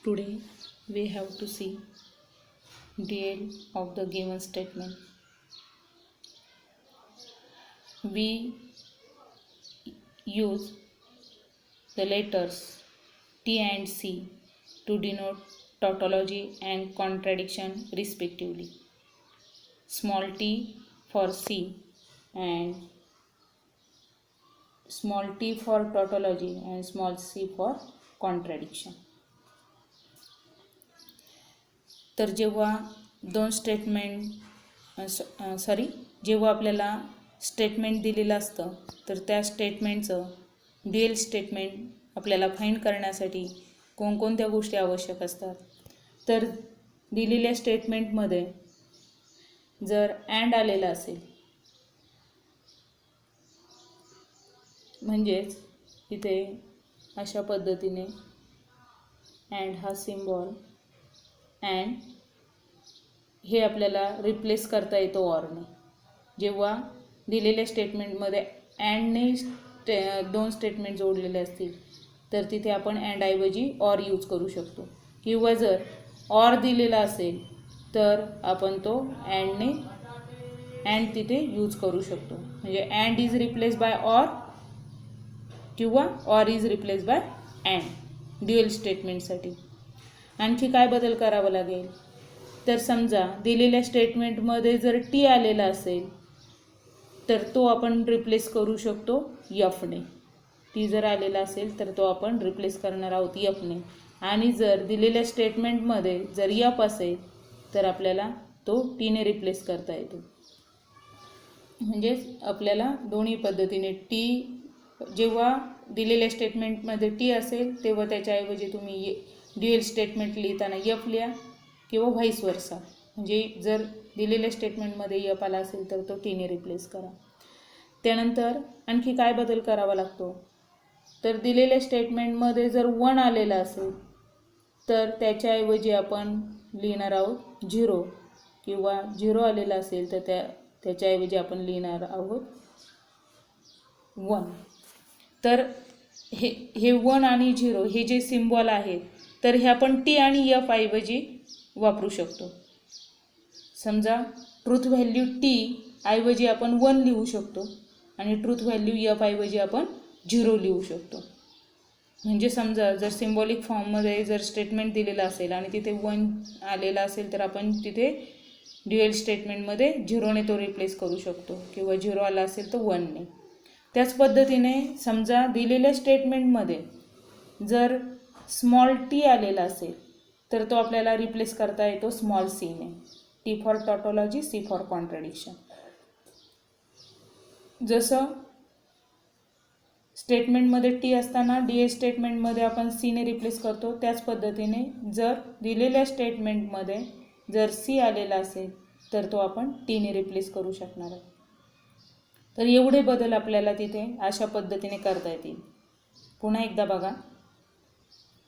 Today we have to see DL of the given statement. We use the letters T and C to denote tautology and contradiction respectively. Small t for C and small t for tautology and small c for contradiction. तर जेव्हा दोन जेव्हा आपल्याला statement दिलेलं असतं तर त्या स्टेटमेंटचं dual statement आपल्याला फाइंड करण्यासाठी कोणकोणत्या गोष्टी आवश्यक असतात. तर दिलेल्या स्टेटमेंटमध्ये जर अँड आलेला असेल म्हणजेच इथे अशा पद्धतीने अँड हा सिम्बॉल अँड हे आपल्याला रिप्लेस करता येतो ऑरने. जेव्हा दिलेल्या स्टेटमेंटमध्ये अँडने दोन स्टेटमेंट जोडलेले असतील तर तिथे आपण अँड ऐवजी ऑर यूज करू शकतो. किंवा जर ऑर दिलेला असेल तर आपण तो अँडने अँड तिथे यूज करू शकतो. म्हणजे and is replace by or किंवा or is replace by and dual स्टेटमेंटसाठी. आणखी काय बदल करावा लागेल तर समजा दिलेल्या स्टेटमेंटमध्ये जर टी आलेला असेल तर तो आपण रिप्लेस करू शकतो यफने. टी जर आलेला असेल तर तो आपण रिप्लेस करणार आहोत यफने. आणि जर दिलेल्या स्टेटमेंटमध्ये जर यफ असेल तर आपल्याला तो टीने रिप्लेस करता येतो. म्हणजेच आपल्याला दोन्ही पद्धतीने टी जेव्हा दिलेल्या स्टेटमेंटमध्ये टी असेल तेव्हा त्याच्याऐवजी तुम्ही ड्युअल स्टेटमेंट लिहिताना यफ लिहा किंवा व्हाईस वर्सा. म्हणजे जर दिलेल्या स्टेटमेंटमध्ये यफ आला असेल तर तो टीने रिप्लेस करा. त्यानंतर आणखी काय बदल करावा लागतो तर दिलेल्या स्टेटमेंटमध्ये जर 1 आलेला असेल तर त्याच्याऐवजी आपण लिहिणार आहोत 0 किंवा 0 आलेला असेल तर त्याच्याऐवजी आपण लिहिणार आहोत 1. तर हे 1 आणि 0 हे जे सिम्बॉल आहेत तर हे आपण टी आणि यफ ऐवजी वापरू शकतो. समजा ट्रूथ व्हॅल्यू टी ऐवजी आपण 1 लिहू शकतो आणि ट्रूथ व्हॅल्यू यफ ऐवजी आपण 0 लिहू शकतो. म्हणजे समजा जर सिम्बॉलिक फॉर्ममध्ये जर स्टेटमेंट दिलेलं असेल आणि तिथे 1 आलेला असेल तर आपण तिथे ड्युअल स्टेटमेंटमध्ये 0ने तो रिप्लेस करू शकतो किंवा 0 आला असेल तर 1ने. त्याच पद्धतीने समजा दिलेल्या स्टेटमेंटमध्ये जर स्मॉल टी आलेला असेल तर तो आपल्याला रिप्लेस करता येतो स्मॉल सीने. T for tautology, C for contradiction. जसं स्टेटमेंटमध्ये टी असताना डी ए स्टेटमेंटमध्ये आपण सीने रिप्लेस करतो त्याच पद्धतीने जर दिलेल्या स्टेटमेंटमध्ये जर सी आलेला असेल तर तो आपण टीने रिप्लेस करू शकणार आहे. तर एवढे बदल आपल्याला तिथे अशा पद्धतीने करता येतील. पुन्हा एकदा बघा,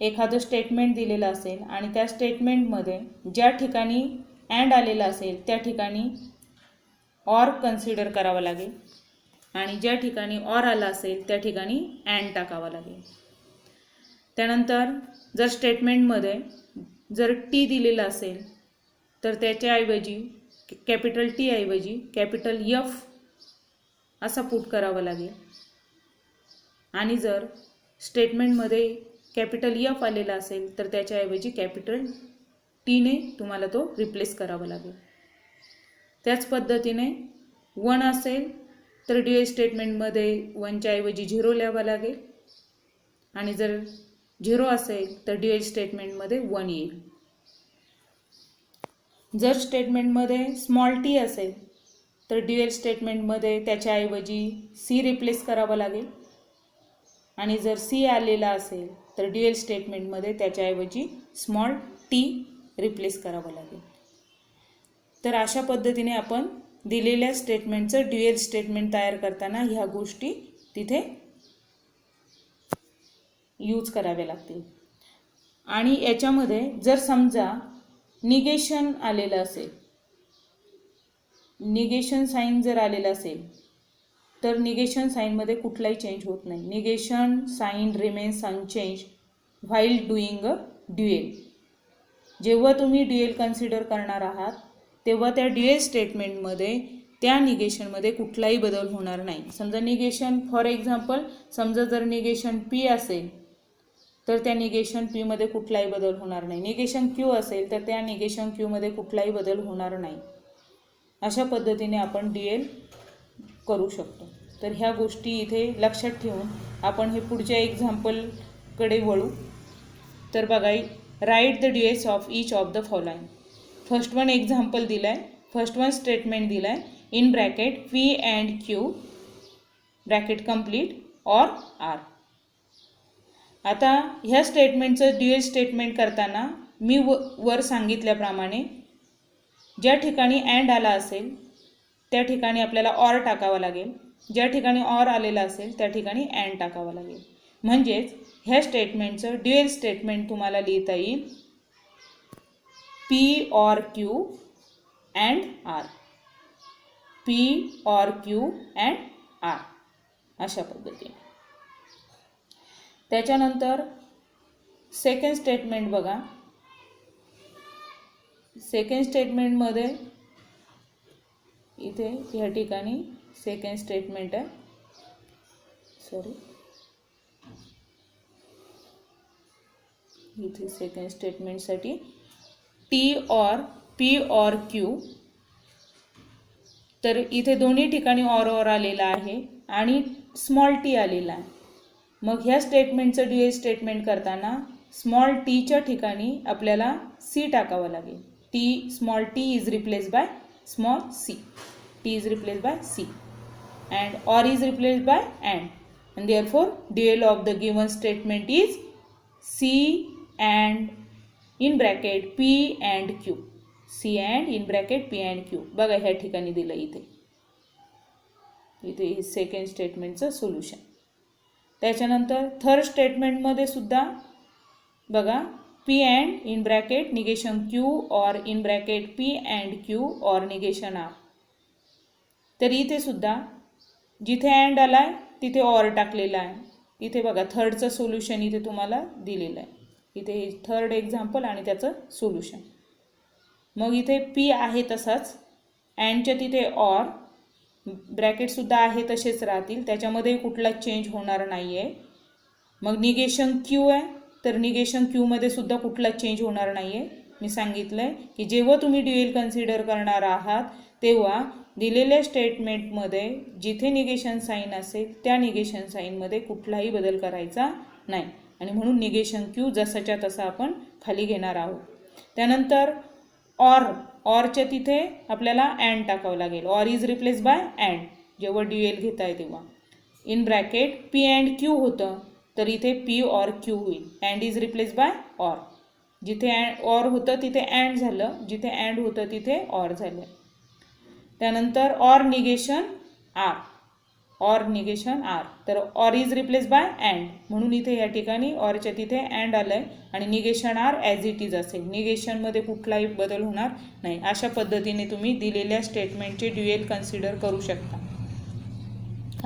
एखादं स्टेटमेंट दिलेलं असेल आणि त्या स्टेटमेंटमध्ये ज्या ठिकाणी अँड आलेला असेल त्या ठिकाणी ऑर कन्सिडर करावा लागेल आणि ज्या ठिकाणी ऑर आला असेल त्या ठिकाणी अँड टाकावा लागेल. त्यानंतर जर स्टेटमेंटमध्ये जर टी दिलेला असेल तर त्याच्याऐवजी कॅपिटल टी ऐवजी कॅपिटल यफ असा पुट करावा लागेल. आणि जर स्टेटमेंटमध्ये कॅपिटल यफ आलेला असेल तर त्याच्याऐवजी कॅपिटल टीने तुम्हाला तो रिप्लेस करावा लागेल. त्याच पद्धतीने 1 असेल तर ड्युअल स्टेटमेंटमध्ये 1च्या ऐवजी 0 लिहावा लागेल आणि जर 0 असेल तर ड्युअल स्टेटमेंटमध्ये 1 येईल. जर स्टेटमेंटमध्ये स्मॉल टी असेल तर ड्युअल स्टेटमेंटमध्ये त्याच्याऐवजी सी रिप्लेस करावा लागेल आणि जर सी आलेला असेल तर ड्युअल स्टेटमेंटमध्ये त्याच्याऐवजी स्मॉल टी रिप्लेस करावं लागेल. तर अशा पद्धतीने आपण दिलेल्या स्टेटमेंटचं ड्युअल स्टेटमेंट तयार करताना ह्या गोष्टी तिथे यूज कराव्या लागतील. आणि याच्यामध्ये जर समजा निगेशन आलेलं असेल, निगेशन साईन जर आलेलं असेल तर निगेशन साईनमध्ये कुठलाही चेंज होत नाही. Negation sign remains unchanged while doing a dual. जेव्हा तुम्ही ड्युएल कन्सिडर करणार आहात तेव्हा त्या ड्युएल स्टेटमेंटमध्ये त्या निगेशनमध्ये कुठलाही बदल होणार नाही. समजा निगेशन फॉर एक्झाम्पल, समजा जर निगेशन पी असेल तर त्या निगेशन पीमध्ये कुठलाही बदल होणार नाही. निगेशन क्यू असेल तर त्या निगेशन क्यूमध्ये कुठलाही बदल होणार नाही. अशा पद्धतीने आपण ड्युएल करू शकतो. तर ह्या गोष्टी इथे लक्षात ठेवून आपण हे पुढच्या एक्झाम्पलकडे वळू. तर बघा, right the duals of each of the following. First one example दिलं आहे, फर्स्ट वन स्टेटमेंट दिलं आहे, in bracket P and Q bracket complete or R. आता ह्या स्टेटमेंटचं ड्युएल स्टेटमेंट करताना मी वर सांगितल्याप्रमाणे ज्या ठिकाणी अँड आला असेल त्या ठिकाणी आपल्याला ऑर टाकावा लागेल, ज्या ठिकाणी ऑर आलेला असेल त्या ठिकाणी अँड टाकावा लागेल. म्हणजेच ह्या स्टेटमेंटचं ड्युएल स्टेटमेंट तुम्हाला लिहिता येईल P or Q and R, P or Q and R, अशा पद्धतीने. त्याच्यानंतर सेकंड स्टेटमेंट बघा. सेकंड स्टेटमेंटमध्ये इथे ह्या ठिकाणी सेकंड स्टेटमेंट आहे, इथे सेकंड स्टेटमेंटसाठी T or P or Q. तर इथे दोन्ही ठिकाणी ऑर आलेला आहे आणि स्मॉल टी आलेला आहे. मग ह्या स्टेटमेंटचं ड्युएल स्टेटमेंट करताना स्मॉल टीच्या ठिकाणी आपल्याला सी टाकावं लागेल. T, small T is replace by small C, T is replace by C and or is replaced by and therefore dual of the given statement is C and in bracket P and Q, C and in bracket P and Q. बघा ह्या ठिकाणी दिलं इथे, इथे second स्टेटमेंटचं solution. त्याच्यानंतर third स्टेटमेंटमध्ये सुद्धा बघा P and in bracket negation Q or in bracket P and Q or negation R. तर इथे सुद्धा जिथे अँड आला आहे तिथे ऑर टाकलेला आहे. इथे बघा थर्डचं सोल्युशन इथे तुम्हाला दिलेलं आहे. इथे हे थर्ड एक्झाम्पल आणि त्याचं सोल्युशन. मग इथे पी आहे तसाच, अँडच्या तिथे ऑर, ब्रॅकेटसुद्धा आहे तसेच राहतील, त्याच्यामध्ये कुठला चेंज होणार नाही आहे. मग निगेशन क्यू आहे तर निगेशन क्यूमध्ये सुद्धा कुठला चेंज होणार नाही आहे. मी सांगितलं आहे की जेव्हा तुम्ही ड्युएल कन्सिडर करणार आहात तेव्हा दिलेल्या स्टेटमेंटमध्ये जिथे निगेशन साईन असेल त्या निगेशन साईनमध्ये कुठलाही बदल करायचा नाही आणि म्हणून निगेशन क्यू जसाच्या तसा आपण खाली घेणार आहोत. त्यानंतर ऑरच्या तिथे आपल्याला अँड टाकावं लागेल. Or is replace by and जेव्हा ड्युएल घेत आहे तेव्हा. In bracket P and Q होतं तर इथे पी ऑर क्यू होईल. And is replace by or, जिथे ऑर होतं तिथे अँड झालं, जिथे अँड होतं तिथे ऑर झालं. त्यानंतर or negation R, or negation R, तर or is replace by and म्हणून इथे या ठिकाणी ऑरच्या तिथे अँड आलं आहे आणि negation R as it is असेल, निगेशनमध्ये कुठलाही बदल होणार नाही. अशा पद्धतीने तुम्ही दिलेल्या स्टेटमेंटचे ड्युएल कन्सिडर करू शकता.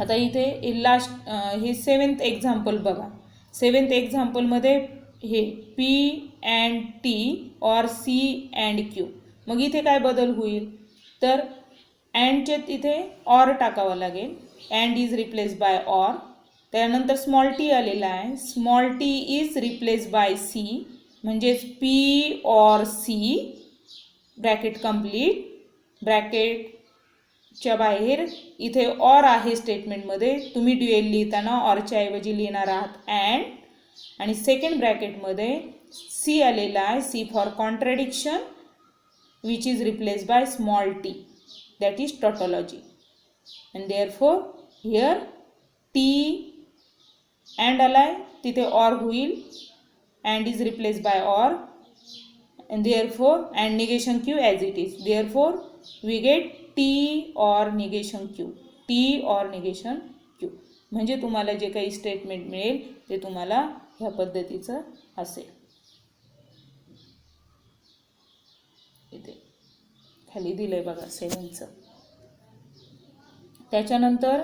आता इथे लास्ट हे सेवन्थ एक्झाम्पल बघा. सेवन्थ एक्झाम्पलमध्ये हे P and T or C and Q. मग इथे काय बदल होईल तर अँडच्या तिथे ऑर टाकावं लागेल. And is replace by or. त्यानंतर स्मॉल टी आलेला आहे, small T is replace by C म्हणजेच P or C bracket complete. ब्रॅकेटच्या बाहेर इथे ऑर आहे स्टेटमेंटमध्ये, तुम्ही ड्युएल लिहिताना ऑरच्या ऐवजी लिहिणार आहात अँड. आणि सेकंड ब्रॅकेटमध्ये सी आलेला आहे, C for contradiction which is replace by small T, that is tautology, and therefore here T and alai तिथे or होईल, and is replaced by or, and therefore and negation Q as it is, therefore we get T or negation Q, T or negation Q. म्हणजे तुम्हाला जे काही statement मिळेल ते तुम्हाला ह्या पद्धतीचं असेल. इथे खाली दिलंय बघा 7चं. त्याच्यानंतर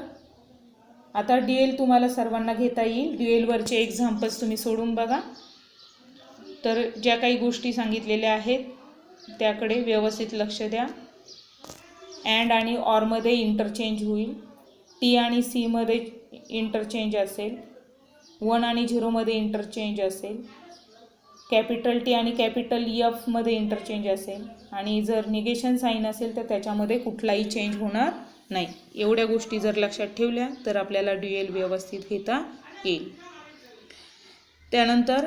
आता ड्युएल तुम्हाला सर्वांना घेता येईल. ड्युएलवरचे एक्झाम्पल्स तुम्ही सोडून बघा. तर ज्या काही गोष्टी सांगितलेल्या आहेत त्याकडे व्यवस्थित लक्ष द्या. अँड आणि ऑरमध्ये इंटरचेंज होईल. टी आणि सीमध्ये इंटरचेंज असेल. 1 आणि 0मध्ये इंटरचेंज असेल. कॅपिटल टी आणि कॅपिटल एफमध्ये इंटरचेंज असेल. आणि जर निगेशन साईन असेल तर त्याच्यामध्ये कुठलाही चेंज होणार नाही. एवढ्या गोष्टी जर लक्षात ठेवल्या तर आपल्याला ड्युएल व्यवस्थित घेता येईल. त्यानंतर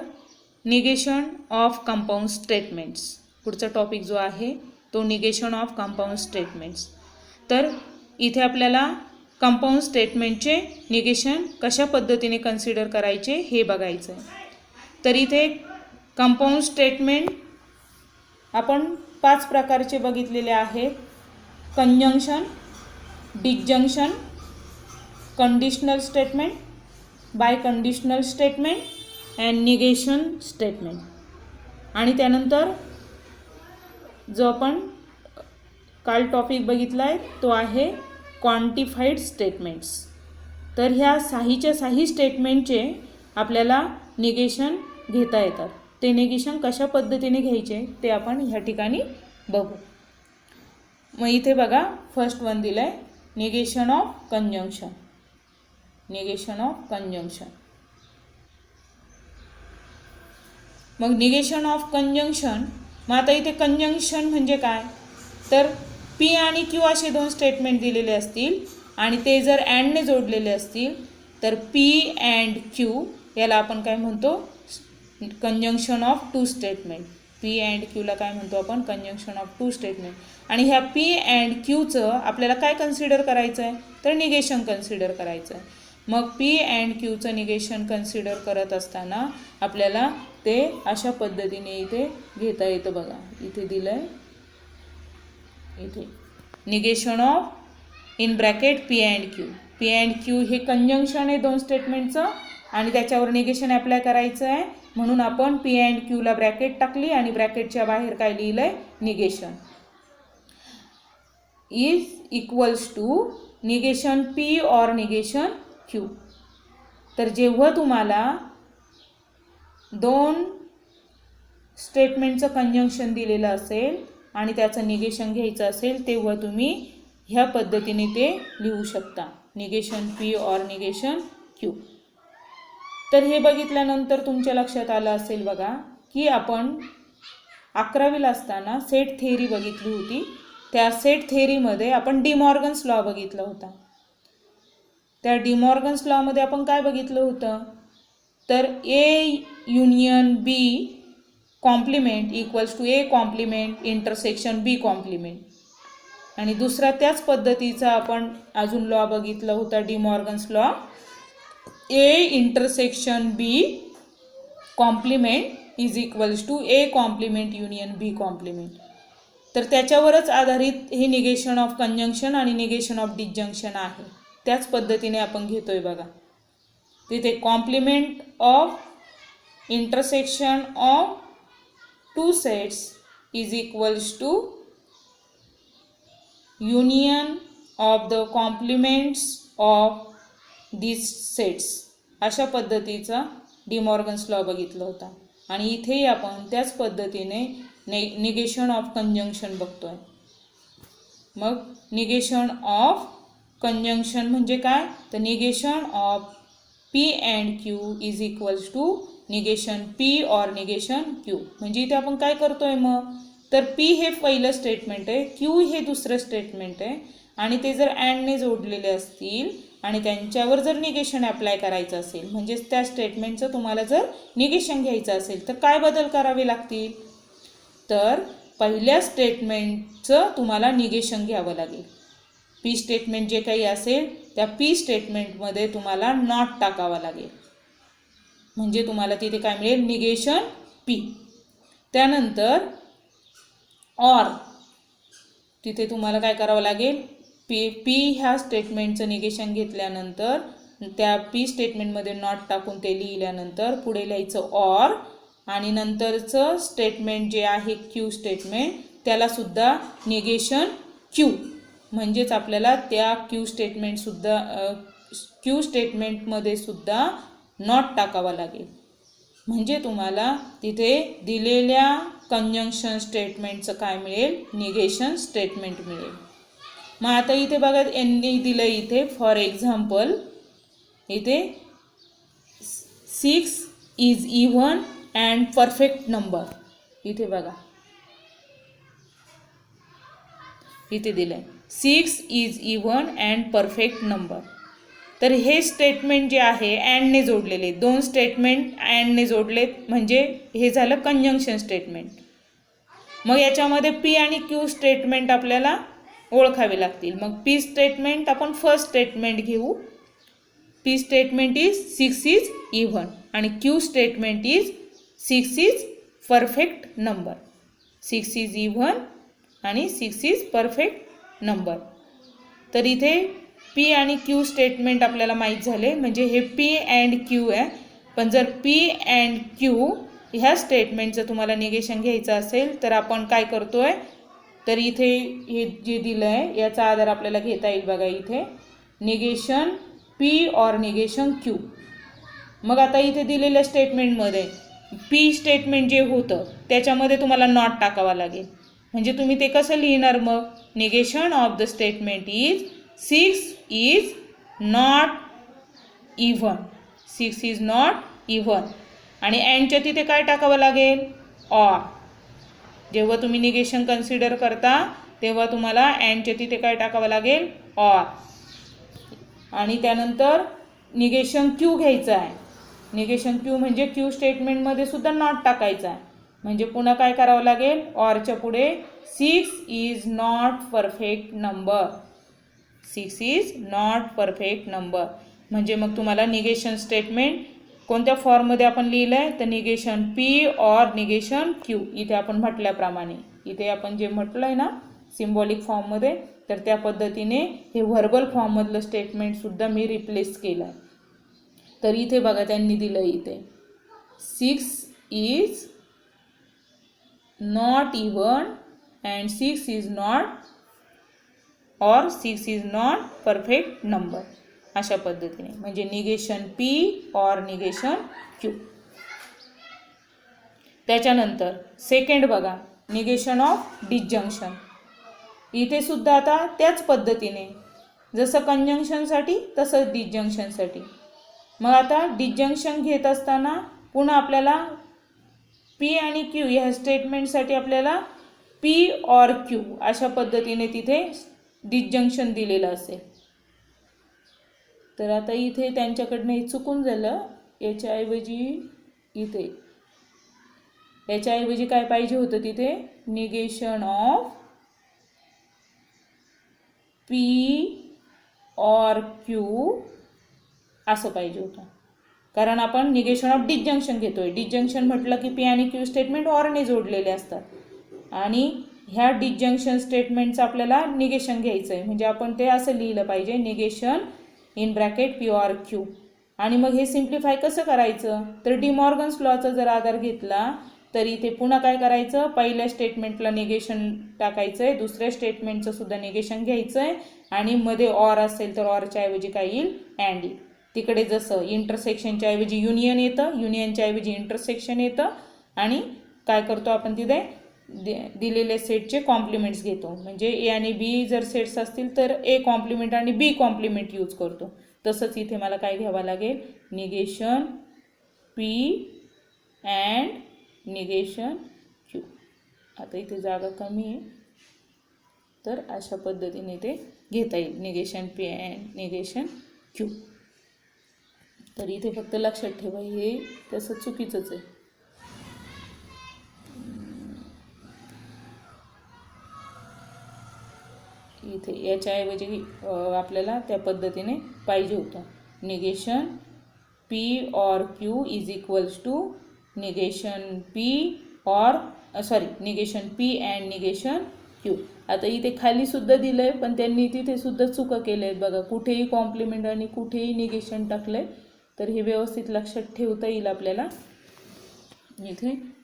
निगेशन ऑफ कंपाऊंड स्टेटमेंट्स, पुढचा टॉपिक जो आहे तो निगेशन ऑफ कंपाऊंड स्टेटमेंट्स. तर इथे आपल्याला कंपाऊंड स्टेटमेंटचे निगेशन कशा पद्धतीने कन्सिडर करायचे हे बघायचं आहे. तर इथे कंपाऊंड स्टेटमेंट आपण 5 प्रकारचे बघितलेले आहेत. Conjunction, disjunction, conditional statement, biconditional statement and negation statement. आणि त्यानंतर जो आपण काल टॉपिक बघितला आहे तो आहे क्वांटिफाईड स्टेटमेंट्स. तर ह्या साहीच्या साही स्टेटमेंटचे आपल्याला निगेशन घेता येतात. ते निगेशन कशा पद्धतीने घ्यायचे ते आपण ह्या ठिकाणी बघू. मग इथे बघा फर्स्ट वन दिलं आहे negation of conjunction. Negation of conjunction. मग निगेशन ऑफ कंजंक्शन, मग आता इथे कंजंक्शन म्हणजे काय, तर पी आणि क्यू असे 2 स्टेटमेंट दिलेले असतील आणि ते जर अँडने जोडलेले असतील तर पी अँड क्यू याला आपण काय म्हणतो, conjunction of 2 statement. P and क्यूला काय म्हणतो आपण, कंजंक्शन ऑफ 2 स्टेटमेंट. आणि ह्या पी अँड क्यूचं आपल्याला काय कन्सिडर करायचं आहे, तर निगेशन कन्सिडर करायचं आहे. मग पी अँड क्यूचं निगेशन कन्सिडर करत असताना आपल्याला ते अशा पद्धतीने इथे घेता येतं. बघा इथे दिलं आहे, इथे negation of in bracket P and Q. P and Q हे कंजंक्शन आहे 2 स्टेटमेंटचं आणि त्याच्यावर निगेशन अप्लाय करायचं आहे. म्हणून आपण पी अँड क्यूला ब्रॅकेट टाकली आणि ब्रॅकेटच्या बाहेर काय लिहिलं आहे, negation is equals to negation P or negation Q. तर जेव्हा तुम्हाला 2 स्टेटमेंटचं कंजंक्शन दिलेलं असेल आणि त्याचं निगेशन घ्यायचं असेल तेव्हा तुम्ही ह्या पद्धतीने ते लिहू शकता, negation P or negation Q. तर हे बघितल्यानंतर तुमच्या लक्षात आलं असेल बघा की आपण 11वीला असताना सेट थेअरी बघितली होती. त्या सेट थेअरीमध्ये आपण डिमॉर्गन्स लॉ बघितला होता. त्या डिमॉर्गन्स लॉमध्ये आपण काय बघितलं होतं, तर A union B complement equals to A complement intersection B complement. आणि दुसरा त्याच पद्धतीचा आपण अजून लॉ बघितला होता De Morgan's law, A intersection B complement is equals to A complement union B complement. तर त्याच्यावरच आधारित हे निगेशन ऑफ कंजंक्शन आणि निगेशन ऑफ डिसजंक्शन आहे. त्याच पद्धतीने आपण घेतोय बघा. तिथे complement of intersection of 2 sets is equals to union of the complements of this sets. अशा पद्धतीचा डिमॉर्गन्स लॉ बघितला होता. आणि इथेही आपण त्याच पद्धतीने निगेशन ऑफ कंजंक्शन बघतोय. मग निगेशन ऑफ कंजंक्शन म्हणजे काय, तर negation of P and Q is equals to negation P or negation Q. म्हणजे इथे आपण काय करतोय मग, तर पी हे पहिलं स्टेटमेंट आहे, क्यू हे दुसरं स्टेटमेंट आहे आणि ते जर अँडने जोडलेले असतील आणि त्यांच्यावर जर निगेशन अप्लाय करायचं असेल, म्हणजेच त्या स्टेटमेंटचं तुम्हाला जर निगेशन घ्यायचं असेल तर काय बदल करावे लागतील, तर पहिल्या स्टेटमेंटचं तुम्हाला निगेशन घ्यावं लागेल. पी स्टेटमेंट जे काही असेल त्या पी स्टेटमेंटमध्ये तुम्हाला नॉट टाकावा लागेल. म्हणजे तुम्हाला तिथे काय मिळेल, निगेशन पी. त्यानंतर ऑर तिथे तुम्हाला काय करावं लागेल, पी ह्या स्टेटमेंटचं निगेशन घेतल्यानंतर त्या पी स्टेटमेंटमध्ये नॉट टाकून ते लिहिल्यानंतर पुढे लिहायचं ऑर आणि नंतरचं स्टेटमेंट जे आहे क्यू स्टेटमेंट त्यालासुद्धा निगेशन क्यू. म्हणजेच आपल्याला त्या क्यू स्टेटमेंटमध्ये सुद्धा नॉट टाकावा लागेल. म्हणजे तुम्हाला तिथे दिलेल्या कंजंक्शन स्टेटमेंटचं काय मिळेल, निगेशन स्टेटमेंट मिळेल. मग आता इथे बघा यांनी दिलं इथे फॉर एक्झाम्पल इथे 6 is even and perfect number. इथे बघा इथे दिलं आहे 6 is even and perfect number. तर हे स्टेटमेंट जे आहे अँडने जोडलेले, दोन स्टेटमेंट अँडने जोडलेत म्हणजे हे झालं कंजंक्शन स्टेटमेंट. मग याच्यामध्ये पी आणि क्यू स्टेटमेंट आपल्याला ओळखावे लागतील. मग पी स्टेटमेंट आपण फर्स्ट स्टेटमेंट घेऊ. P statement is 6 is even आणि Q statement is 6 is perfect number. 6 is even आणि 6 इज परफेक्ट नंबर. तर इथे पी आणि क्यू स्टेटमेंट आपल्याला माहीत झाले म्हणजे हे पी अँड क्यू आहे. पण जर पी अँड क्यू ह्या स्टेटमेंटचं तुम्हाला निगेशन घ्यायचं असेल तर आपण काय करतो आहे, तर इथे हे जे दिलं आहे याचा आधार आपल्याला घेता येईल. बघा इथे negation P or negation Q. मग आता इथे दिलेल्या स्टेटमेंटमध्ये पी स्टेटमेंट जे होतं त्याच्यामध्ये तुम्हाला नॉट टाकावा लागेल. म्हणजे तुम्ही ते कसं लिहिणार, मग negation of the statement is 6 is not even. 6 is not even आणि अँडच्या तिथे काय टाकावं लागेल, ऑर. जेव्हा तुम्ही निगेशन कन्सिडर करता तेव्हा तुम्हाला अँडच्या तिथे काय टाकावं लागेल, ऑर. आणि त्यानंतर निगेशन क्यू घ्यायचं आहे. निगेशन क्यू म्हणजे क्यू स्टेटमेंटमध्ये सुद्धा नॉट टाकायचा आहे. म्हणजे पुन्हा काय करावं लागेल, ऑरच्या पुढे 6 is not perfect number. 6 is not perfect number. म्हणजे मग तुम्हाला निगेशन स्टेटमेंट कोणत्या फॉर्ममध्ये आपण लिहिलं आहे, तर negation P or negation Q. इथे आपण म्हटल्याप्रमाणे इथे आपण जे म्हटलं आहे ना सिम्बॉलिक फॉर्ममध्ये, तर त्या पद्धतीने हे व्हर्बल फॉर्ममधलं स्टेटमेंटसुद्धा मी रिप्लेस केलं आहे. तर इथे बघा त्यांनी दिलं इथे 6 is not even and 6 is not और 6 इज नॉट परफेक्ट नंबर. अशा पद्धतीने म्हणजे negation P or negation Q. त्याच्यानंतर सेकंड बघा निगेशन ऑफ डिसजंक्शन. इथे सुद्धा आता त्याच पद्धतीने जसं कंजंक्शनसाठी तसंच डिसजंक्शनसाठी. मग आता डिसजंक्शन घेत असताना पुन्हा आपल्याला पी आणि क्यू ह्या स्टेटमेंटसाठी आपल्याला पी और क्यू अशा पद्धतीने तिथे डिसजंक्शन दिलेलं असेल. तर आता इथे त्यांच्याकडनं हे चुकून झालं. याच्याऐवजी काय पाहिजे होतं तिथे, negation of P or Q असं पाहिजे होतं. कारण आपण निगेशन ऑफ डिसजंक्शन घेतोय. डिसजंक्शन म्हटलं की पी आणि क्यू स्टेटमेंट ऑरने जोडलेले असतात आणि ह्या डिसजंक्शन स्टेटमेंटचं आपल्याला निगेशन घ्यायचं आहे. म्हणजे आपण ते असं लिहिलं पाहिजे negation in bracket P or Q. आणि मग हे सिम्प्लिफाय कसं करायचं, तर डी मॉर्गन्स लॉचा जर आधार घेतला तर इथे पुन्हा काय करायचं, पहिल्या स्टेटमेंटला निगेशन टाकायचं आहे, दुसऱ्या स्टेटमेंटचं सुद्धा निगेशन घ्यायचं आहे आणि मध्ये ऑर असेल तर ऑरच्या ऐवजी काय येईल, अँड येईल. तिकडे जसं इंटरसेक्शनच्या ऐवजी युनियन येतं, युनियनच्या ऐवजी इंटरसेक्शन येतं आणि काय करतो आपण तिथे दिलेल्या सेटचे कॉम्प्लिमेंट्स घेतो. म्हणजे ए आणि बी जर सेट्स असतील तर ए कॉम्प्लिमेंट आणि बी कॉम्प्लिमेंट यूज करतो. तसंच इथे मला काय घ्यावं लागेल, negation P and negation Q. आता इथे जागा कमी आहे तर अशा पद्धतीने ते घेता येईल negation P and negation Q. तर इथे फक्त लक्षात ठेवा हे तसं चुकीचंच आहे. इथे याच्याऐवजी आपल्याला त्या पद्धतीने पाहिजे होतं, negation P or Q is equals to negation P or negation P and negation Q. आता इथे खाली सुद्धा दिलं आहे पण त्यांनी तिथे सुद्धा चुका केल्या आहेत बघा, कुठेही कॉम्प्लिमेंट आणि कुठेही निगेशन टाकलं आहे. तर हे व्यवस्थित लक्षात ठेवता येईल आपल्याला.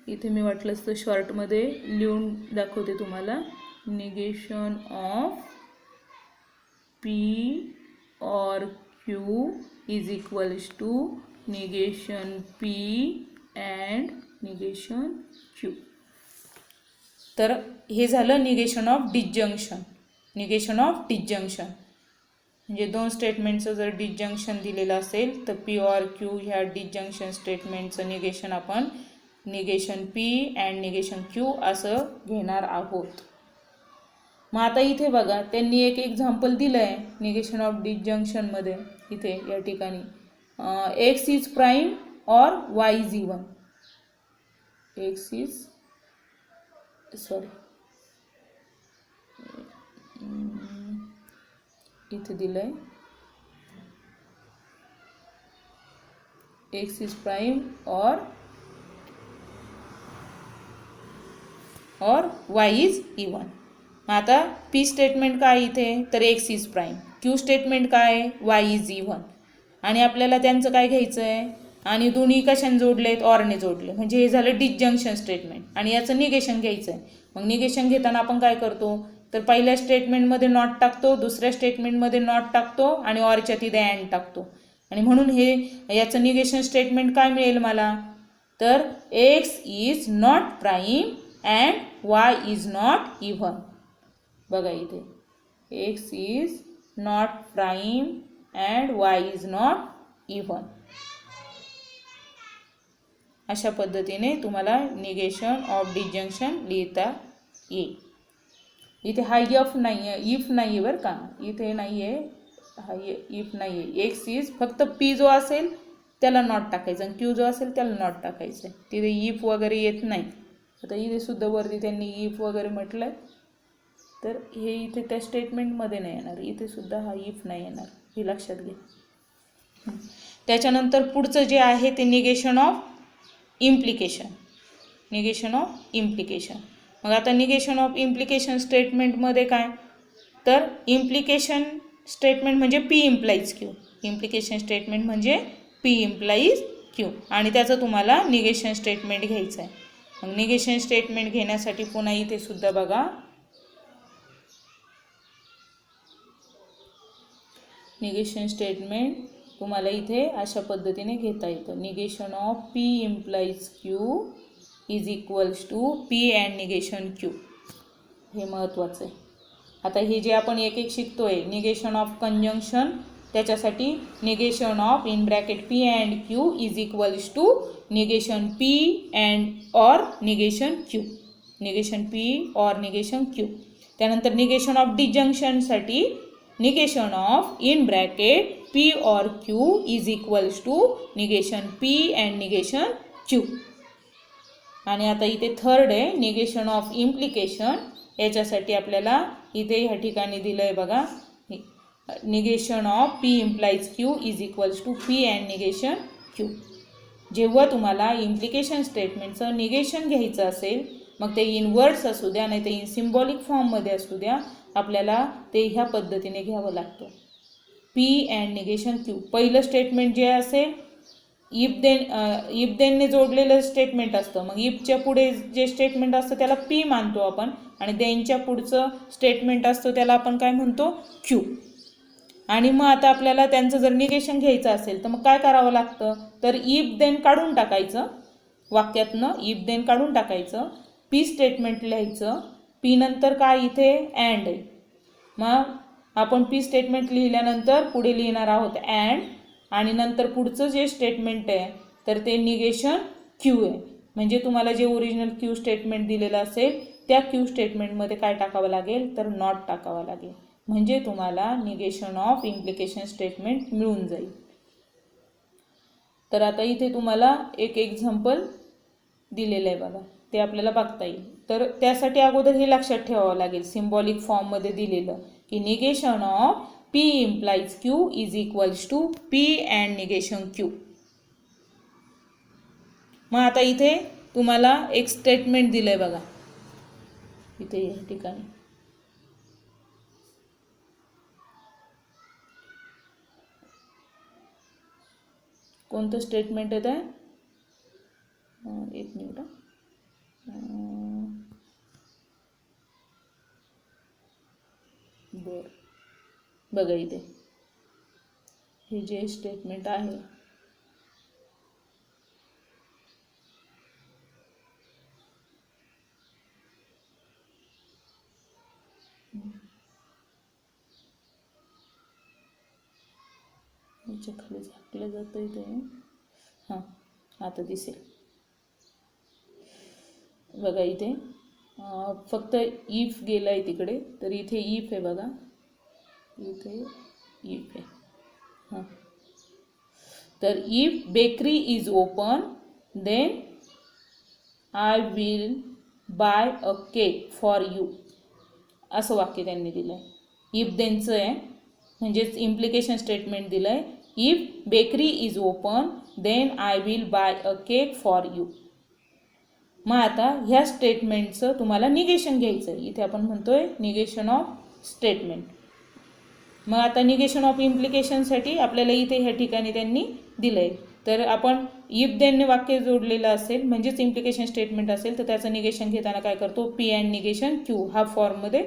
इथे मी वाटलंच तर शॉर्टमध्ये लिहून दाखवते तुम्हाला, negation of P or Q is equals to negation P and negation Q. तर हे झालं negation of disjunction. Negation of disjunction म्हणजे दोन स्टेटमेंटचं जर डिसजंक्शन दिलेलं असेल तर पी ऑर क्यू ह्या डिसजंक्शन स्टेटमेंटचं निगेशन आपण negation P and negation Q असं घेणार आहोत. मग आता इथे बघा त्यांनी एक एक्झाम्पल दिलं आहे निगेशन ऑफ डिसजंक्शनमध्ये. इथे या ठिकाणी एक्स इज प्राईम और Y is even. X is इथे दिलं आहे एक्स इज प्राईम और वाय इज इवन. आता पी स्टेटमेंट काय इथे तर x is prime. Q statement काय वाय इज इवन. आणि आपल्याला त्यांचं काय घ्यायचं आहे आणि दोन्ही कशाने जोडलेत ऑरने जोडले म्हणजे हे झालं डिसजंक्शन स्टेटमेंट. आणि याचं निगेशन घ्यायचं आहे. मग निगेशन घेताना आपण काय करतो तर पहिल्या स्टेटमेंटमध्ये नॉट टाकतो, दुसऱ्या स्टेटमेंटमध्ये नॉट टाकतो आणि ऑरच्या तिथे अँड टाकतो. आणि म्हणून हे याचं निगेशन स्टेटमेंट काय मिळेल मला तर x is not prime and Y is not even. बघा इथे x is not prime and Y is not even. अशा पद्धतीने तुम्हाला निगेशन ऑफ डिसजंक्शन लिहिता येईल. इथे हा इफ नाही आहे, इफ नाही आहे बरं का, इथे नाही आहे हा इफ नाही आहे. एक्स इज फक्त पी जो असेल त्याला नॉट टाकायचं आणि क्यू जो असेल त्याला नॉट टाकायचं आहे. तिथे इफ वगैरे येत नाही. आता इथे सुद्धा वरती त्यांनी इफ वगैरे म्हटलं आहे तर हे इथे त्या स्टेटमेंटमध्ये नाही येणार. इथे सुद्धा हा इफ नाही येणार हे लक्षात घ्या. त्याच्यानंतर पुढचं जे आहे ते negation of implication. Negation of implication. मग आता निगेशन ऑफ इम्प्लिकेशन स्टेटमेंटमध्ये काय तर इम्प्लिकेशन स्टेटमेंट म्हणजे P implies Q. Implication statement म्हणजे पी इम्प्लाईज क्यू आणि त्याचं तुम्हाला निगेशन स्टेटमेंट घ्यायचं आहे. मग निगेशन स्टेटमेंट घेण्यासाठी पुन्हा इथे सुद्धा बघा निगेशन स्टेटमेंट तुम्हाला इथे अशा पद्धतीने घेता येतं. Negation of P implies Q is equals to P and negation Q. हे महत्त्वाचं आहे. आता हे जे आपण एक एक शिकतो आहे निगेशन ऑफ कंजंक्शन त्याच्यासाठी negation of in bracket P and Q is equals to negation P and or negation Q. Negation P or negation Q. त्यानंतर निगेशन ऑफ डिसजंक्शनसाठी negation of in bracket P or Q is equals to negation P and negation Q. आणि आता इथे third आहे negation of implication. याच्यासाठी आपल्याला इथे ह्या ठिकाणी दिलं आहे बघा negation of P implies Q is equals to P and negation Q. जेव्हा तुम्हाला इम्प्लिकेशन स्टेटमेंटचं निगेशन घ्यायचं असेल मग ते इन वर्ड्स असू द्या नाही तर इन सिम्बॉलिक फॉर्ममध्ये असू द्या आपल्याला ते ह्या पद्धतीने घ्यावं लागतं. P and negation Q. पहिलं स्टेटमेंट जे असेल इफ देनने जोडलेलं स्टेटमेंट असतं. मग इफच्या पुढे जे स्टेटमेंट असतं त्याला पी मानतो आपण आणि देनच्या पुढचं स्टेटमेंट असतं त्याला आपण काय म्हणतो क्यू. आणि मग आता आपल्याला त्यांचं जर निगेशन घ्यायचं असेल तर मग काय करावं लागतं तर इफ देन काढून टाकायचं वाक्यातनं. इफ देन काढून टाकायचं. पी स्टेटमेंट लिहायचं. पी नंतर काय इथे अँड आहे. मग आपण पी स्टेटमेंट लिहिल्यानंतर पुढे लिहिणार आहोत अँड आणि नंतर पुढचं जे स्टेटमेंट आहे तर ते निगेशन क्यू आहे. म्हणजे तुम्हाला जे ओरिजिनल क्यू स्टेटमेंट दिलेलं असेल त्या क्यू स्टेटमेंटमध्ये काय टाकावं लागेल तर नॉट टाकावं लागेल. म्हणजे तुम्हाला निगेशन ऑफ इम्प्लिकेशन स्टेटमेंट मिळून जाईल. तर आता इथे तुम्हाला एक एक्झाम्पल दिलेलं आहे बघा ते आपल्याला बघता येईल. तर त्यासाठी अगोदर हे लक्षात ठेवावं लागेल सिम्बॉलिक फॉर्ममध्ये दिलेलं की negation of P implies Q is equals to P and negation Q. मग आता इथे तुम्हाला एक स्टेटमेंट दिलं आहे बघा इथे या ठिकाणी. कोणतं स्टेटमेंट येत आहे एक मिनिट. बरं बघा इथे हे जे स्टेटमेंट आहे याच्या खाली झाकलं जातं इथे. हां आता दिसेल बघा इथे फक्त इफ गेला आहे तिकडे, तर इथे इफ आहे बघा, इथे इफ आहे. हां तर if bakery is open then I will buy a cake for you, असं वाक्य त्यांनी दिलं आहे. इफ देनचं आहे म्हणजेच इम्प्लिकेशन स्टेटमेंट दिलं आहे. If bakery is open then I will buy a cake for you. मग आता ह्या स्टेटमेंटचं तुम्हाला निगेशन घ्यायचं आहे. इथे आपण म्हणतोय निगेशन ऑफ स्टेटमेंट. मग आता निगेशन ऑफ इम्प्लिकेशनसाठी आपल्याला इथे ह्या ठिकाणी त्यांनी दिलं आहे. तर आपण इफ देनने वाक्य जोडलेलं असेल म्हणजेच इम्प्लिकेशन स्टेटमेंट असेल तर त्याचं निगेशन घेताना काय करतो, पी अँड निगेशन क्यू हा फॉर्ममध्ये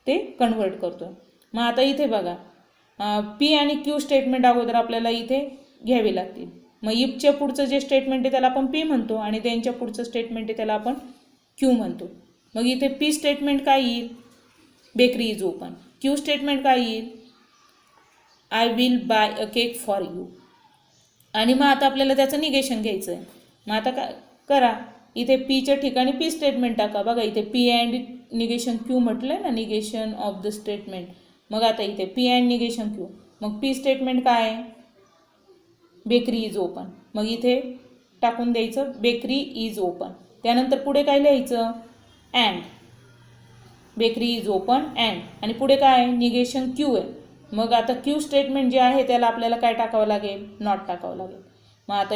ते कन्वर्ट करतो. मग आता इथे बघा पी आणि क्यू स्टेटमेंट अगोदर आपल्याला इथे घ्यावी लागतील. मग इफच्या पुढचं जे स्टेटमेंट आहे त्याला आपण पी म्हणतो आणि त्यांच्या पुढचं स्टेटमेंट आहे त्याला आपण क्यू म्हणतो. मग इथे पी स्टेटमेंट काय येईल, bakery is open. Q statement काय येईल, I will buy a cake for you. आणि मग आता आपल्याला त्याचं निगेशन घ्यायचं आहे. मग आता काय करा, इथे पीच्या ठिकाणी पी स्टेटमेंट टाका. बघा इथे पी अँड निगेशन क्यू म्हटलं ना, निगेशन ऑफ द स्टेटमेंट. मग आता इथे पी अँड निगेशन क्यू. मग पी स्टेटमेंट काय आहे, बेकरी इज ओपन. मग इथे टाकून द्यायचं बेकरी इज ओपन. त्यानंतर पुढे काय लिहायचं, and. Bakery is open and. आणि पुढे काय आहे, निगेशन क्यू आहे. मग आता क्यू स्टेटमेंट जे आहे त्याला आपल्याला काय टाकावं लागेल, नॉट टाकावं लागेल. मग आता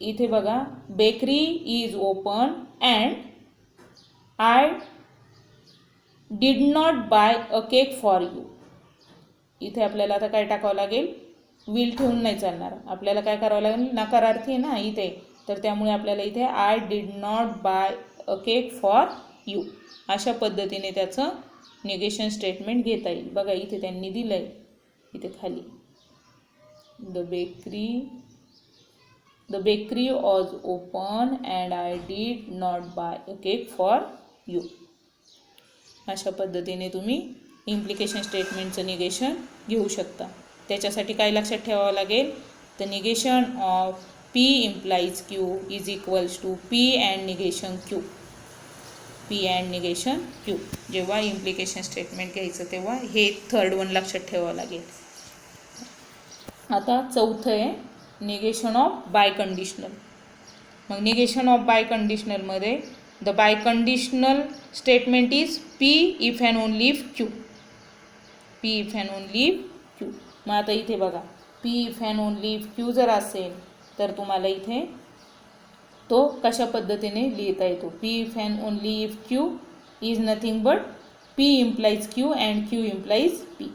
इथे बघा bakery is open and I did not buy a cake for you. इथे आपल्याला आता काय टाकावं लागेल, विल ठेवून नाही चालणार. आपल्याला काय करावं लागेल, नकारार्थी आहे ना इथे, तर त्यामुळे आपल्याला इथे I did not buy a cake for you अशा पद्धतीने त्याचं निगेशन स्टेटमेंट घेता येईल. बघा इथे त्यांनी दिलं आहे इथे खाली, the bakery was open and I did not buy a cake for you. अशा पद्धतीने तुम्ही इम्प्लिकेशन स्टेटमेंटचं निगेशन घेऊ शकता. त्याच्यासाठी काय लक्षात ठेवावं लागेल, the negation of P implies Q is equals to P and negation Q. P and negation Q जेव्हा इम्प्लिकेशन स्टेटमेंट घ्यायचं तेव्हा हे थर्ड वन लक्षात ठेवावं लागेल. आता चौथं आहे निगेशन ऑफ बाय कंडिशनल. मग निगेशन ऑफ बाय कंडिशनलमध्ये the biconditional statement is P if and only if Q. P if and only if Q. मग आता इथे बघा P if and only if Q जर असेल तर तुम्हाला इथे तो कशा पद्धतीने लिहिता येतो, P if and only if Q is nothing but P implies Q and Q implies P.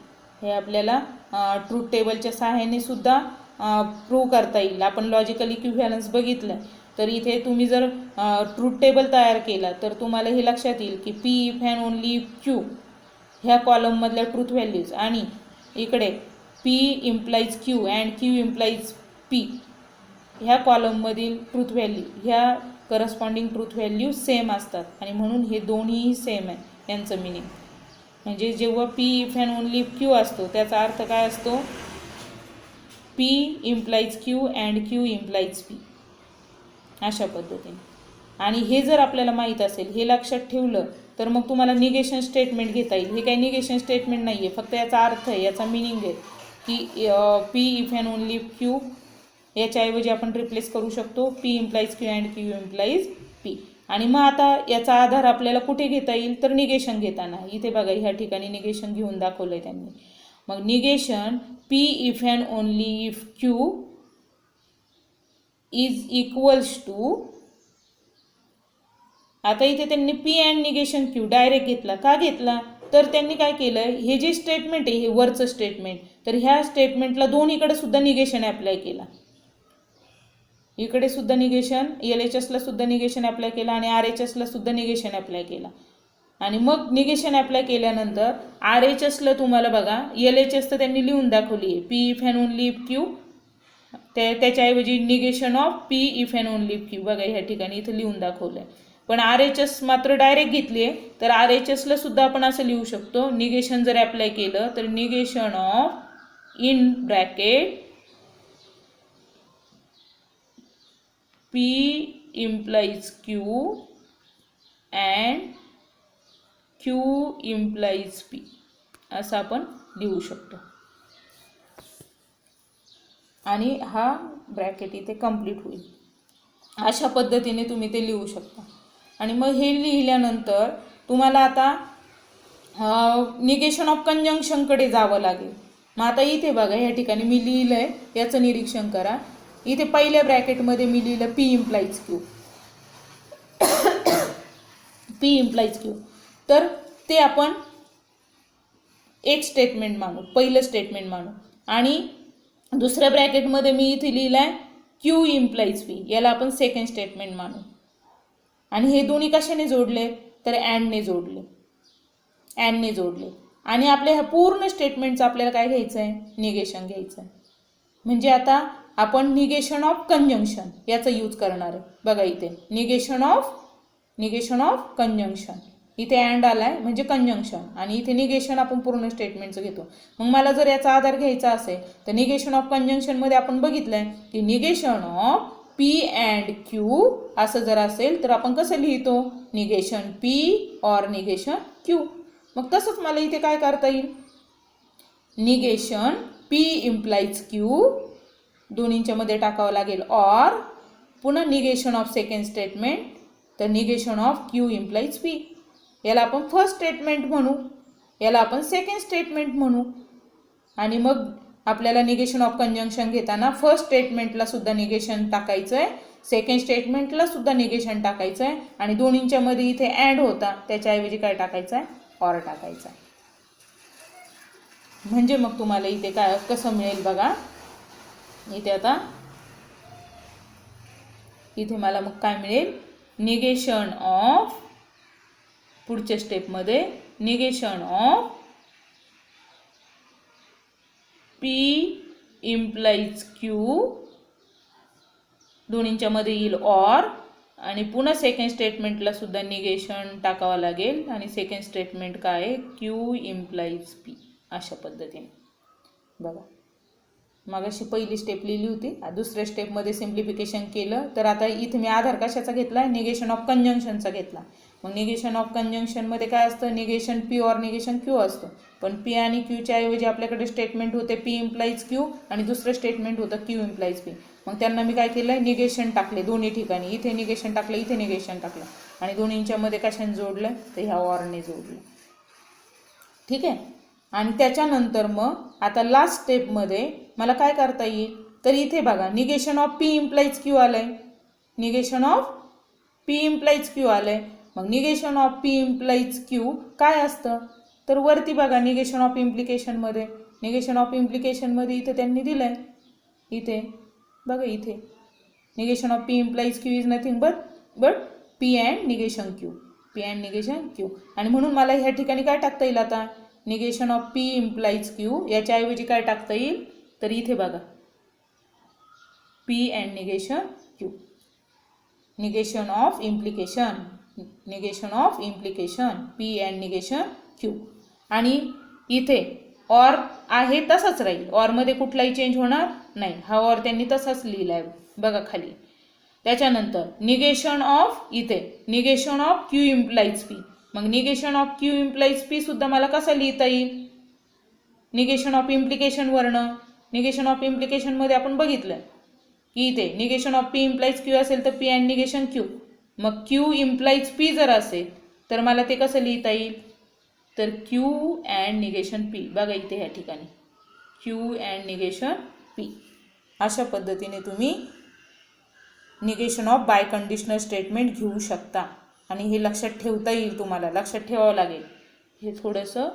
हे आपल्याला ट्रूथ टेबलच्या सहाय्याने सुद्धा प्रूव्ह करता येईल. आपण लॉजिकल इक्विव्हॅलन्स बघितलं तर इथे तुम्ही जर ट्रूथ टेबल तयार केला तर तुम्हाला हे लक्षात येईल की P if and only if Q ह्या कॉलममधल्या ट्रूथ व्हॅल्यूज आणि इकडे P implies Q and Q implies P ह्या कॉलममधील ट्रूथ व्हॅल्यू ह्या करस्पॉन्डिंग ट्रूथ व्हॅल्यू सेम असतात आणि म्हणून हे दोन्हीही सेम आहे यांचं मिनिंग. म्हणजे जेव्हा P if and only if Q असतो त्याचा अर्थ काय असतो, P implies Q and Q implies P अशा पद्धतीने. आणि हे जर आपल्याला माहीत असेल, हे लक्षात ठेवलं तर मग तुम्हाला निगेशन स्टेटमेंट घेता येईल. हे काही निगेशन स्टेटमेंट नाही आहे, फक्त याचा अर्थ आहे, याचा मिनिंग आहे की P if and only if Q याच्याऐवजी आपण रिप्लेस करू शकतो P implies Q and Q implies P. आणि मग आता याचा आधार आपल्याला कुठे घेता येईल तर निगेशन घेताना. इथे बघा ह्या ठिकाणी निगेशन घेऊन दाखवलं आहे त्यांनी. मग negation P if and only if Q is equals to, आता इथे त्यांनी P and negation Q direct घेतला. का घेतला तर त्यांनी काय केलं, हे जे स्टेटमेंट आहे हे वरचं स्टेटमेंट, तर ह्या स्टेटमेंटला दोन्हीकडे सुद्धा निगेशन अप्लाय केला. इकडे सुद्धा निगेशन, एल एच एसला सुद्धा निगेशन अप्लाय केला आणि आर एच एसला सुद्धा निगेशन अप्लाय केला. आणि मग निगेशन अप्लाय केल्यानंतर आर एच एसला तुम्हाला बघा एल एच एस तर त्यांनी लिहून दाखवली आहे P if and only if Q, त्याच्याऐवजी negation of P if and only if Q बघा ह्या ठिकाणी इथं लिहून दाखवलं आहे. पण RHS मात्र डायरेक्ट घेतली आहे, तर RHSला सुद्धा आपण असं लिहू शकतो, निगेशन जर अप्लाय केलं तर negation of in bracket P implies Q and Q implies P असं आपण लिहू शकतो आणि हा ब्रॅकेट इथे कंप्लीट होईल. अशा पद्धतीने तुम्ही ते लिहू शकता. आणि मग हे लिहिल्यानंतर तुम्हाला आता निगेशन ऑफ कंजंक्शनकडे जावं लागेल. मग आता इथे बघा, ह्या ठिकाणी मी लिहिलं आहे, याचं निरीक्षण करा. इथे पहिल्या ब्रॅकेटमध्ये मी लिहिलं P implies Q, P implies Q. तर ते आपण एक स्टेटमेंट मानू, पहिलं स्टेटमेंट मानू. आणि दुसऱ्या ब्रॅकेटमध्ये मी इथे लिहिलं आहे Q implies P, याला आपण सेकंड स्टेटमेंट मानू. आणि हे दोन्ही कशाने जोडले, तर अँडने जोडले, अँडने जोडले. आणि आपल्या ह्या पूर्ण स्टेटमेंटचं आपल्याला काय घ्यायचं आहे, निगेशन घ्यायचं आहे. म्हणजे आता आपण निगेशन ऑफ कंजंक्शन याचा यूज करणार आहे. बघा इथे निगेशन ऑफ कंजंक्शन, इथे अँड आला आहे म्हणजे कंजंक्शन, आणि इथे निगेशन आपण पूर्ण स्टेटमेंटचं घेतो. मग मला जर याचा आधार घ्यायचा असेल तर निगेशन ऑफ कंजंक्शनमध्ये आपण बघितलं आहे की negation of P and Q असं जर असेल तर आपण कसं लिहितो, निगेशन P और निगेशन Q. मग तसंच मला इथे काय करता येईल, निगेशन P implies Q दोन्हींच्या मध्ये टाकावं लागेल, और पुन्हा निगेशन ऑफ सेकंड स्टेटमेंट, तर negation of Q implies P. याला आपण फर्स्ट स्टेटमेंट म्हणू, याला आपण सेकंड स्टेटमेंट म्हणू. आणि मग आपल्याला निगेशन ऑफ कंजंक्शन घेताना फर्स्ट स्टेटमेंटला सुद्धा निगेशन टाकायचं आहे, सेकंड स्टेटमेंटला सुद्धा निगेशन टाकायचं आहे, आणि दोन्हींच्या मध्ये इथे अँड होता त्याच्याऐवजी काय टाकायचं आहे, ऑर टाकायचं आहे. म्हणजे मग तुम्हाला इथे काय कसं मिळेल बघा, इथे आता इथे मला मग काय मिळेल, निगेशन ऑफ, पुढच्या स्टेपमध्ये negation of P implies Q दोन्हींच्या मध्ये येईल ऑर, आणि पुन्हा सेकंड स्टेटमेंटला सुद्धा निगेशन टाकावं लागेल, आणि सेकंड स्टेटमेंट काय आहे, Q implies P. अशा पद्धतीने बघा, मग अशी पहिली स्टेप लिहिली होती, दुसऱ्या स्टेपमध्ये सिम्प्लिफिकेशन केलं. तर आता इथे मी आधार कशाचा घेतला आहे, निगेशन ऑफ कंजंक्शनचा घेतला. मग निगेशन ऑफ कंजंक्शनमध्ये काय असतं, निगेशन P और निगेशन Q असतं. पण P आणि Qच्या ऐवजी आपल्याकडे स्टेटमेंट होते P implies Q आणि दुसरं स्टेटमेंट होतं Q implies P. मग त्यांना मी काय केलं आहे, निगेशन टाकले दोन्ही ठिकाणी, इथे निगेशन टाकलं, इथे निगेशन टाकलं, आणि दोन्हींच्या मध्ये कशाने जोडलं, तर ह्या ऑरने जोडलं. ठीक आहे. आणि त्याच्यानंतर मग आता लास्ट स्टेपमध्ये मला काय करता येईल, तर इथे बघा negation of P implies Q आलंय, negation of P implies Q आलंय. मग negation of P implies Q काय असतं, तर वरती बघा निगेशन ऑफ इम्प्लिकेशनमध्ये, निगेशन ऑफ इम्प्लिकेशनमध्ये इथे त्यांनी दिलंय, इथे बघा, इथे negation of P implies Q is nothing but P and negation Q, P and negation Q. आणि म्हणून मला ह्या ठिकाणी काय टाकता येईल, आता negation of P implies Q याच्याऐवजी काय टाकता येईल, तर इथे बघा P and negation Q, negation of implication, negation of implication P and negation Q. आणि इथे ऑर आहे तसाच राहील, ऑरमध्ये कुठलाही चेंज होणार नाही, हा ऑर त्यांनी तसाच लिहिला आहे बघा खाली. त्याच्यानंतर निगेशन ऑफ, इथे negation of Q implies P. मग negation of Q implies P सुद्धा मला कसं लिहिता येईल, निगेशन ऑफ इम्प्लिकेशनवरनं. निगेशन ऑफ इम्प्लिकेशनमध्ये आपण बघितलं की इथे negation of P implies Q असेल तर P अँड निगेशन Q. मग Q implies P जर असेल तर मला ते कसं लिहिता येईल, तर Q अँड निगेशन P. बघा इथे ह्या ठिकाणी Q अँड निगेशन P. अशा पद्धतीने तुम्ही negation of biconditional statement घेऊ शकता. आणि हे लक्षात ठेवता येईल, तुम्हाला लक्षात ठेवावं लागेल. हे थोडंसं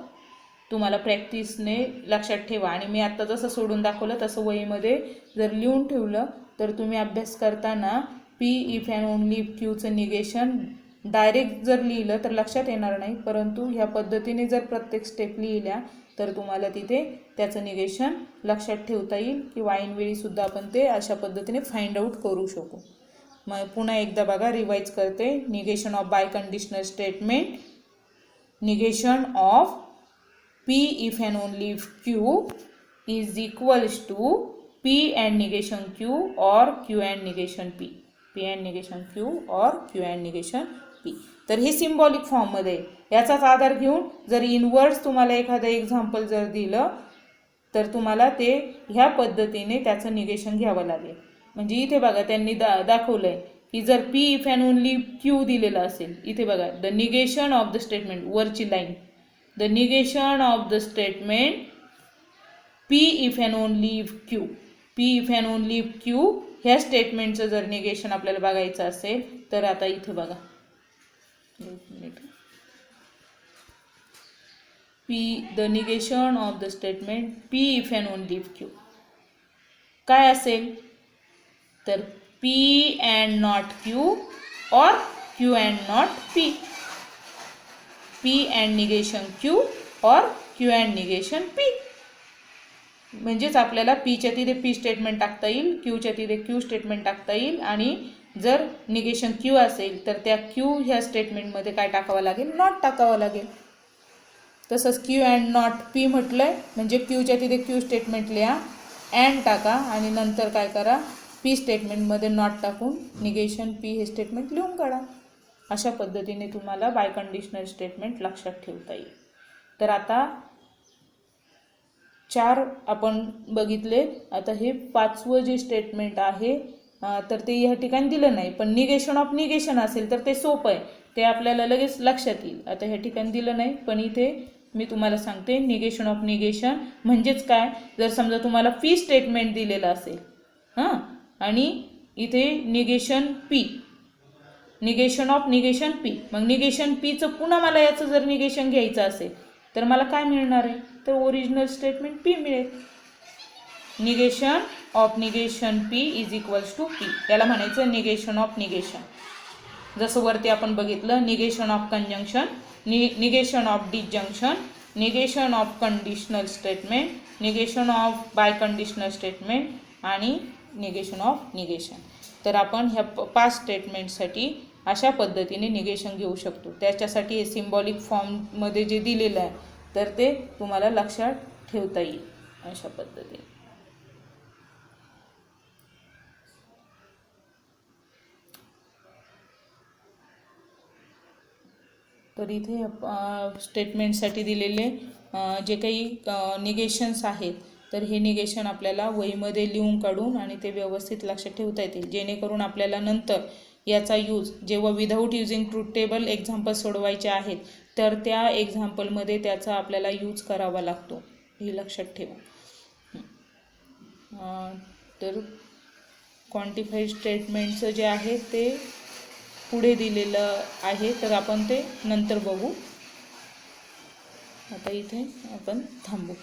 तुम्हाला प्रॅक्टिसने लक्षात ठेवा. आणि मी आत्ता जसं सोडून दाखवलं तसं वहीमध्ये जर लिहून ठेवलं तर तुम्ही अभ्यास करताना P if and only if Qचं निगेशन डायरेक्ट जर लिहिलं तर लक्षात येणार नाही, परंतु ह्या पद्धतीने जर प्रत्येक स्टेप लिहिल्या तर तुम्हाला तिथे त्याचं निगेशन लक्षात ठेवता येईल, किंवा ऐनवेळीसुद्धा आपण ते अशा पद्धतीने फाइंड आउट करू शकू. मग पुन्हा एकदा बघा, रिवाइज करते. Negation of biconditional statement, negation of P if and only if Q is equals to P and negation Q or Q and negation P. P and negation Q or Q and negation P. तर हे symbolic फॉर्ममध्ये याचाच आधार घेऊन जर inverse तुम्हाला एखादं example जर दिलं तर तुम्हाला ते ह्या पद्धतीने त्याचं निगेशन घ्यावं लागेल. म्हणजे इथे बघा त्यांनी दाखवलं आहे की जर P if and only Q दिलेलं असेल, इथे बघा the negation of the statement, वरची line, the negation of the statement P if and only if Q, P if and only if Q ह्या स्टेटमेंटचं जर निगेशन आपल्याला बघायचं असेल तर आता इथे बघा, एक minute, P the negation of the statement P if and only if Q काय असेल तर P अँड नॉट Q और Q and not P, P and negation Q और Q अँड निगेशन P. म्हणजेच आपल्याला Pच्या तिथे P स्टेटमेंट टाकता येईल, Qच्या तिथे Q स्टेटमेंट टाकता येईल आणि जर निगेशन Q असेल तर त्या Q ह्या स्टेटमेंटमध्ये काय टाकावं लागेल, नॉट टाकावं लागेल. तसंच Q अँड नॉट P म्हटलं आहे म्हणजे Qच्या तिथे Q स्टेटमेंट लिहा, अँड टाका आणि नंतर काय करा, P स्टेटमेंटमध्ये नॉट टाकून निगेशन P हे स्टेटमेंट लिहून काढा. अशा पद्धतीने तुम्हाला बाय कंडिशनल स्टेटमेंट लक्षात ठेवता येईल. तर आता 4 आपण बघितले. आता हे 5वं जे स्टेटमेंट आहे तर ते ह्या ठिकाणी दिलं नाही, पण निगेशन ऑफ निगेशन असेल तर ते सोपं आहे, ते आपल्याला लगेच लक्षात येईल. आता ह्या ठिकाणी दिलं नाही, पण इथे मी तुम्हाला सांगते निगेशन ऑफ निगेशन म्हणजेच काय, जर समजा तुम्हाला P स्टेटमेंट दिलेलं असेल आणि इथे negation P, negation of negation P, मग निगेशन Pचं पुन्हा मला याचं जर निगेशन घ्यायचं असेल तर मला काय मिळणार आहे, तर ओरिजिनल स्टेटमेंट P मिळेल. Negation of negation P is equals to P, याला म्हणायचं निगेशन ऑफ निगेशन. जसं वरती आपण बघितलं, negation of conjunction, negation of disjunction, negation of conditional statement, negation of biconditional statement आणि निगेशन ऑफ निगेशन. तर आपण ह्या 5 स्टेटमेंटसाठी अशा पद्धतीने निगेशन घेऊ शकतो. त्याच्यासाठी हे सिम्बॉलिक फॉर्ममध्ये जे दिलेलं आहे तर ते तुम्हाला लक्षात ठेवता येईल अशा पद्धतीने. तर इथे स्टेटमेंटसाठी दिलेले जे काही निगेशन्स आहेत तर हे निगेशन आपल्याला वहीमध्ये लिहून काढून आणि ते व्यवस्थित लक्षात ठेवता येतील, जेणेकरून आपल्याला नंतर याचा यूज जेव्हा without using truth table example सोडवायचे आहेत तर त्या एक्झाम्पलमध्ये त्याचा आपल्याला यूज करावा लागतो, हे लक्षात ठेवा. तर क्वांटिफाईड स्टेटमेंटचं जे आहे ते पुढे दिलेलं आहे, तर आपण ते नंतर बघू. आता इथे आपण थांबू.